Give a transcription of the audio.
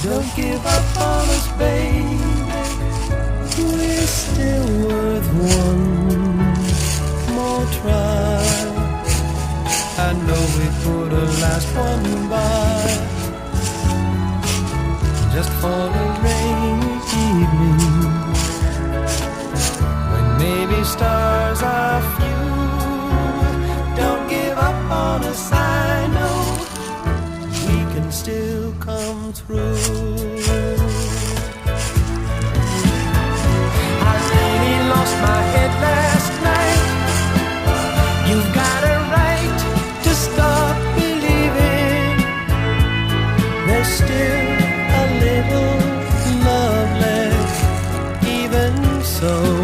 Don't give up on us, baby. We're still worth one more try. I know we put a last one by, just for a rainy evening, when maybe stars are few. Don't give up on us, I know we can still come through. I really lost my head last night. You've got a right to start believing there's still a little love left, even so.